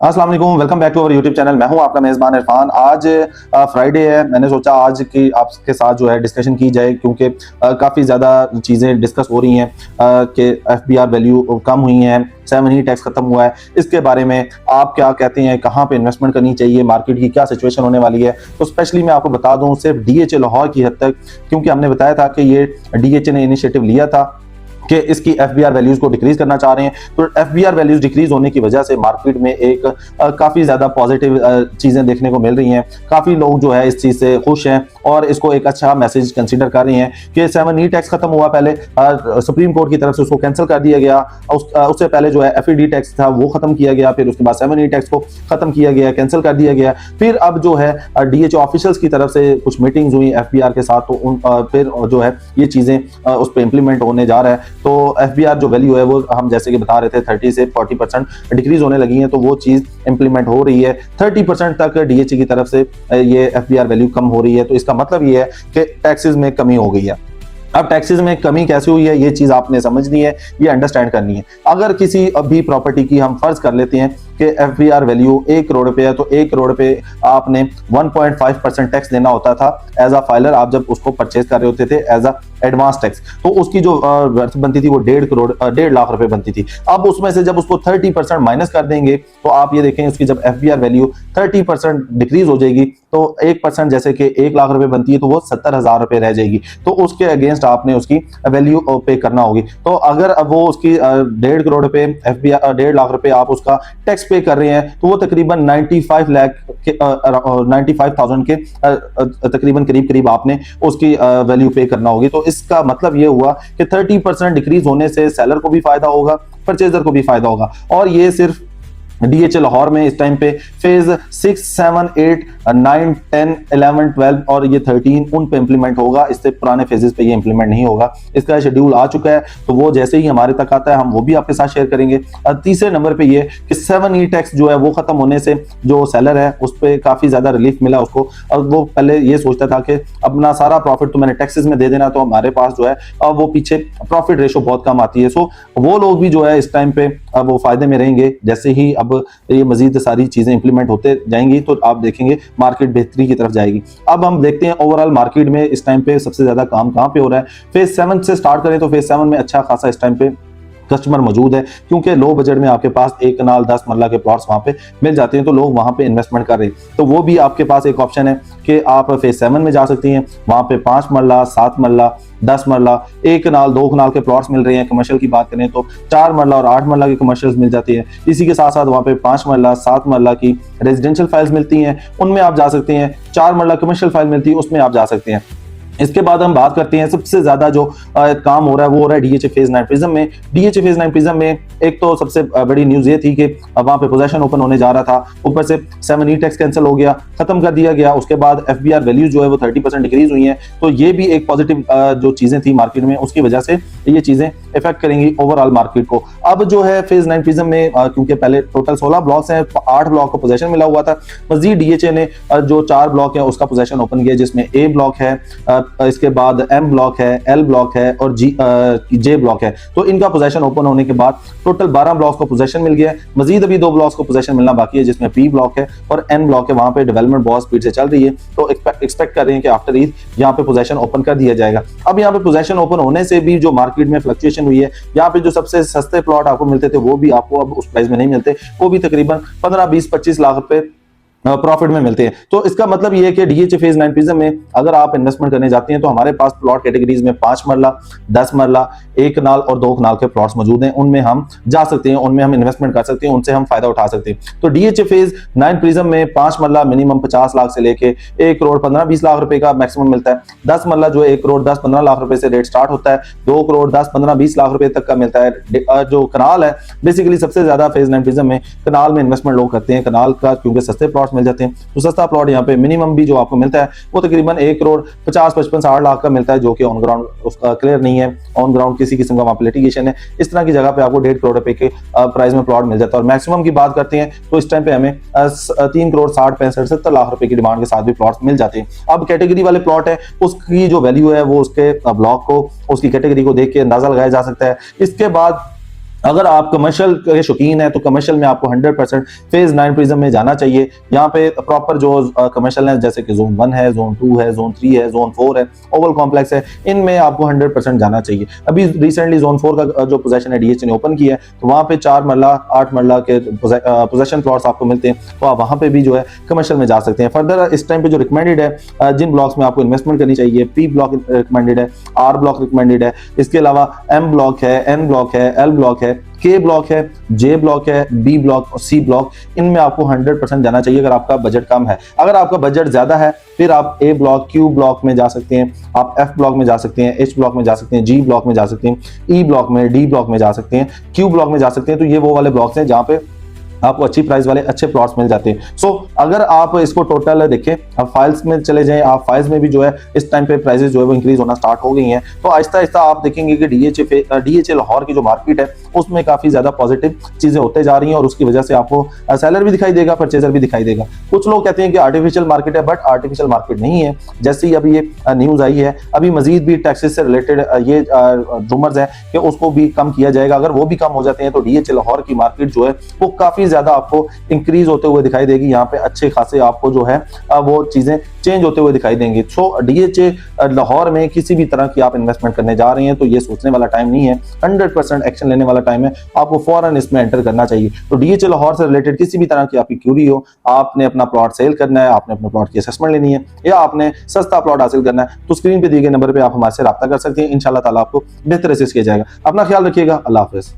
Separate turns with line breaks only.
अस्सलाम वालेकुम, welcome back to our YouTube channel. मैं हूं आपका मेज़बान इरफान। आज फ्राइडे है। मैंने सोचा आज की आपके साथ जो है डिस्कशन की जाए, क्योंकि काफ़ी ज़्यादा चीज़ें डिस्कस हो रही हैं कि एफबीआर वैल्यू कम हुई हैं, 7E टैक्स खत्म हुआ है। इसके बारे में आप क्या कहते हैं, कहाँ पे इन्वेस्टमेंट करनी चाहिए, मार्केट की क्या सिचुएशन होने वाली है। तो स्पेशली मैं आपको बता दूं सिर्फ डीएचए लाहौर की हद तक, क्योंकि हमने बताया था कि ये डीएचए ने इनिशिएटिव लिया था कि इसकी एफबीआर वैल्यूज को डिक्रीज करना चाह रहे हैं। तो एफबीआर वैल्यूज डिक्रीज होने की वजह से मार्केट में एक काफ़ी ज़्यादा पॉजिटिव चीज़ें देखने को मिल रही हैं। काफ़ी लोग जो है इस चीज़ से खुश हैं और इसको एक अच्छा मैसेज कंसीडर कर रहे हैं कि 7E टैक्स खत्म हुआ। पहले सुप्रीम कोर्ट की तरफ से उसको कैंसिल कर दिया गया। उससे पहले जो है एफईडी टैक्स था वो खत्म किया गया, फिर उसके बाद 7E टैक्स को खत्म किया गया, कैंसिल कर दिया गया। फिर अब जो है डीएचओ ऑफिशियल्स की तरफ से कुछ मीटिंग्स हुई एफबीआर के साथ, तो फिर जो है ये चीज़ें उस पर इंप्लीमेंट होने जा रहा है। तो एफबीआर जो वैल्यू है वो हम जैसे कि बता रहे थे 30 से 40% डिक्रीज होने लगी है, तो वो चीज़ इंप्लीमेंट हो रही है। 30% तक डीएचए की तरफ से ये एफबीआर वैल्यू कम हो रही है। तो इसका मतलब ये है कि टैक्सेस में कमी हो गई है। अब टैक्सेस में कमी कैसे हुई है, ये चीज़ आपने समझनी है, ये अंडरस्टैंड करनी है। अगर किसी भी प्रॉपर्टी की हम फर्ज कर लेते हैं कि एफबीआर वैल्यू 1 करोड़ रुपए है, तो 1 करोड़ रुपए आपने 1.5% टैक्स देना होता था एज अ फाइलर। आप जब उसको परचेज कर रहे होते थे एज अ एडवांस टैक्स, तो उसकी जो वर्थ बनती थी वो 1.5 लाख रुपए बनती थी। अब उसमें से जब उसको 30% माइनस कर देंगे, तो आप ये देखें उसकी जब एफबीआर वैल्यू 30% डिक्रीज हो जाएगी, तो 1% जैसे कि 1 लाख रुपए बनती है, तो वो 70,000 रुपए रह जाएगी। तो उसके अगेंस्ट आपने उसकी वैल्यू पे करना होगी। तो अगर अब वो उसकी 1.5 करोड़ रुपए एफबीआर 1.5 लाख रुपए आप उसका टैक्स पे कर रहे हैं, तो वो तकरीबन 95,000 के तकरीबन करीब आपने उसकी वैल्यू पे करना होगी। तो इसका मतलब ये हुआ कि 30% डिक्रीज होने से सेलर को भी फायदा होगा, परचेजर को भी फायदा होगा। और ये सिर्फ डीएचए लाहौर में इस टाइम पे फेज 6, 7, 8, 9, 10, 11, 12 और ये 13 उन पे इंप्लीमेंट होगा। इससे पुराने फेजेस पे ये इंप्लीमेंट नहीं होगा। इसका शेड्यूल आ चुका है, तो वो जैसे ही हमारे तक आता है हम वो भी आपके साथ शेयर करेंगे। तीसरे नंबर पे ये कि 7E टैक्स जो है वो खत्म होने से जो सेलर है उस पर काफी ज्यादा रिलीफ मिला उसको। और वो पहले ये सोचता था कि अपना सारा प्रॉफिट तो मैंने टैक्सेस में दे देना, तो हमारे पास जो है वो पीछे प्रॉफिट रेशो बहुत कम आती है। सो वो लोग भी जो है इस टाइम पे वो फायदे में रहेंगे। जैसे ही अब ये मजीद सारी चीजें इंप्लीमेंट होते जाएंगी, तो आप देखेंगे मार्केट बेहतरी की तरफ जाएगी। अब हम देखते हैं ओवरऑल मार्केट में इस टाइम पे सबसे ज्यादा काम कहां पे हो रहा है। फेज 7 से स्टार्ट करें तो फेज 7 में अच्छा खासा इस टाइम पे कस्टमर मौजूद है, क्योंकि लो बजट में आपके पास 1 कनाल 10 मरला के प्लॉट्स वहां पे मिल जाते हैं, तो लोग वहां पे इन्वेस्टमेंट कर रहे हैं। तो वो भी आपके पास एक ऑप्शन है कि आप फेज 7 में जा सकती हैं। वहां पे 5 मरला, 7 मरला, 10 मरला, 1 कनाल 2 कनाल के प्लॉट्स मिल रहे हैं। कमर्शियल की बात करें तो 4 मरला और 8 मरला के कमर्शियल्स मिल जाती है। इसी के साथ साथ वहां पे 5 मरला, 7 मरला की रेजिडेंशियल फाइल्स मिलती हैं, उनमें आप जा सकते हैं। 4 मरला कमर्शियल फाइल मिलती है, उसमें आप जा सकते हैं। इसके बाद हम बात करते हैं सबसे ज्यादा जो काम हो रहा है वो हो रहा है डीएचए फेज 9 प्रिज्म में। डीएचए फेज 9 प्रिज्म में एक तो सबसे बड़ी न्यूज ये थी कि वहां पे पोजीशन ओपन होने जा रहा था, ऊपर से 7E टैक्स कैंसिल हो गया, खत्म कर दिया गया। उसके बाद एफबीआर वैल्यूज जो है वो 30% डिक्रीज हुई हैं। तो ये भी एक पॉजिटिव जो चीजें थी मार्केट में, उसकी वजह से ये चीजें इफेक्ट करेंगी ओवरऑल मार्केट को। अब जो है फेज 9 प्रिज्म में क्योंकि पहले टोटल 16 ब्लॉक्स हैं, 8 ब्लॉक को पोजीशन मिला हुआ था। मजीद डीएचए ने जो 4 ब्लॉक है उसका पोजीशन ओपन किया, जिसमें ए ब्लॉक है, इसके बाद एम ब्लॉक है, एल ब्लॉक है और जे ब्लॉक है। तो इनका पोजीशन ओपन होने के बाद टोटल 12 ब्लॉक्स को पोजीशन मिल गया। मजीद अभी 2 ब्लॉक्स को पोजीशन मिलना बाकी है, जिसमें पी ब्लॉक है और एन ब्लॉक है। वहां पे डेवलपमेंट बहुत स्पीड से चल रही है, तो एक्सपेक्ट कर रहे हैं कि आफ्टर ईद यहाँ पे पोजीशन ओपन कर दिया जाएगा। अब यहाँ पे पोजीशन ओपन होने से भी जो मार्केट में फ्लक्चुएशन हुई है, यहाँ पे जो सबसे सस्ते प्लॉट आपको मिलते थे वो भी आपको अब उस प्राइस में नहीं मिलते, वो भी तकरीबन 15, 20, 25 लाख रुपए प्रॉफिट में मिलते हैं। तो इसका मतलब ये है कि डीएचए फेज 9 प्रिज्म में अगर आप इन्वेस्टमेंट करने जाते हैं तो हमारे पास प्लॉट कैटेगरीज में 5 मरला, 10 मरला, 1 कनाल और 2 कनाल के प्लॉट्स मौजूद हैं। उनमें हम जा सकते हैं, उनमें हम इन्वेस्टमेंट कर सकते हैं, उनसे हम फायदा उठा सकते हैं। तो डीएचए फेज 9 प्रिज्म में 5 मरला मिनिमम 50 लाख से लेके 1 करोड़ 15-20 लाख रुपए का मैक्सिमम मिलता है। 10 मरला जो है 1 करोड़ 10-15 लाख रुपए से रेट स्टार्ट होता है, 2 करोड़ 10-15-20 लाख रुपए तक का मिलता है। जो कनाल है बेसिकली सबसे ज्यादा फेज 9 प्रिज्म में कनाल में इन्वेस्टमेंट लोग करते हैं। कनाल का क्योंकि सस्ते प्लॉट्स मिल जाते हैं, तो सस्ता प्लॉट यहाँ पे मिनिमम भी जो आपको मिलता है वो तकरीबन 1 करोड़ 50-55-60 लाख का मिलता है, जो कि ऑन ग्राउंड उसका क्लियर नहीं है। ऑन ग्राउंड किसी किस्म का वहाँ पे लिटिगेशन है, इस तरह की जगह पे आपको 1.5 करोड़ रुपए के प्राइस में प्लॉट मिल जाता है। और मैक्सिमम की बात करते हैं तो इस टाइम पे हमें 3 करोड़ 60-65-70 लाख रुपए की डिमांड के साथ भी प्लॉट मिल जाते हैं। अब कैटेगरी वाले प्लॉट है उसकी जो वैल्यू है वो उसके ब्लॉक को, उसकी कैटेगरी को देख के अंदाजा लगाया जा सकता है। इसके बाद अगर आप कमर्शियल के शौकीन है तो कमर्शियल में आपको 100% फेज 9 प्रिज्म में जाना चाहिए। यहाँ पे प्रॉपर जो कमर्शियल है, जैसे कि जोन 1 है, जोन 2 है, जोन 3 है, जोन 4 है, ओवल कॉम्प्लेक्स है, इनमें आपको 100% जाना चाहिए। अभी रिसेंटली जोन 4 का जो पोजीशन है डीएचए ने ओपन किया है, तो वहाँ पे 4 मरला 8 मरला के पोजीशन प्लॉट्स आपको मिलते हैं, तो आप वहाँ पे भी जो है कमर्शियल में जा सकते हैं। फर्दर इस टाइम पे जो रिकमेंडेड है जिन ब्लॉक्स में आपको इन्वेस्टमेंट करनी चाहिए, पी ब्लॉक रिकमेंडेड है, आर ब्लॉक रिकमेंडेड है, इसके अलावा एम ब्लॉक है, एन ब्लॉक है, एल ब्लॉक है, के ब्लॉक है, जे ब्लॉक है, बी ब्लॉक और सी ब्लॉक, इनमें आपको 100% जाना चाहिए अगर आपका बजट कम है। अगर आपका बजट ज्यादा है फिर आप ए ब्लॉक, क्यू ब्लॉक में जा सकते हैं, आप एफ ब्लॉक में जा सकते हैं, एच ब्लॉक में जा सकते हैं, जी ब्लॉक में जा सकते हैं, ई ब्लॉक में, डी ब्लॉक में जा सकते हैं, क्यू ब्लॉक में जा सकते हैं। तो ये वो वाले ब्लॉक्स हैं जहां पे आपको अच्छी प्राइस वाले अच्छे प्लॉट्स मिल जाते हैं। सो अगर आप इसको टोटल देखें, आप फाइल्स में चले जाएं, आप फाइल्स में भी जो है इस टाइम पे प्राइसेस जो है वो इंक्रीज होना स्टार्ट हो गई हैं। तो आहिस्ता आहिस्ता आप देखेंगे कि डीएचए लाहौर की जो मार्केट है उसमें काफी ज्यादा पॉजिटिव चीजें होते जा रही हैं और उसकी वजह से आपको सेलर भी दिखाई देगा, परचेजर भी दिखाई देगा। कुछ लोग कहते हैं कि आर्टिफिशियल मार्केट है, बट आर्टिफिशियल मार्केट नहीं है। जैसे ही अभी ये न्यूज आई है, अभी मजीद भी टैक्सेस से रिलेटेड ये रूमर्स हैं कि उसको भी कम किया जाएगा। अगर वो भी कम हो जाते हैं तो डीएचए लाहौर की मार्केट जो है वो काफी ज्यादा आपको इंक्रीज होते हुए दिखाई देगी। यहाँ पे अच्छे खासे आपको जो है वो चीजें चेंज होते हुए दिखाई देंगी। सो डीएचए लाहौर में किसी भी तरह की आप इन्वेस्टमेंट करने जा रहे हैं तो ये सोचने वाला टाइम नहीं है, 100% एक्शन लेने वाला टाइम है। आपको फौरन इसमें एंटर करना चाहिए। तो डीएचए लाहौर से रिलेटेड किसी भी तरह की आपकी क्यूरी हो, आपने अपना प्लॉट सेल करना है, आपने अपने प्लॉट की असेसमेंट लेनी है या आपने सस्ता प्लॉट हासिल करना है, तो स्क्रीन पे दिए गए नंबर पे आप हमारे से रब्ता कर सकते हैं। इंशाल्लाह ताला आपको बेहतर असिस्ट किया जाएगा। अपना ख्याल रखिएगा। अल्लाह हाफिज।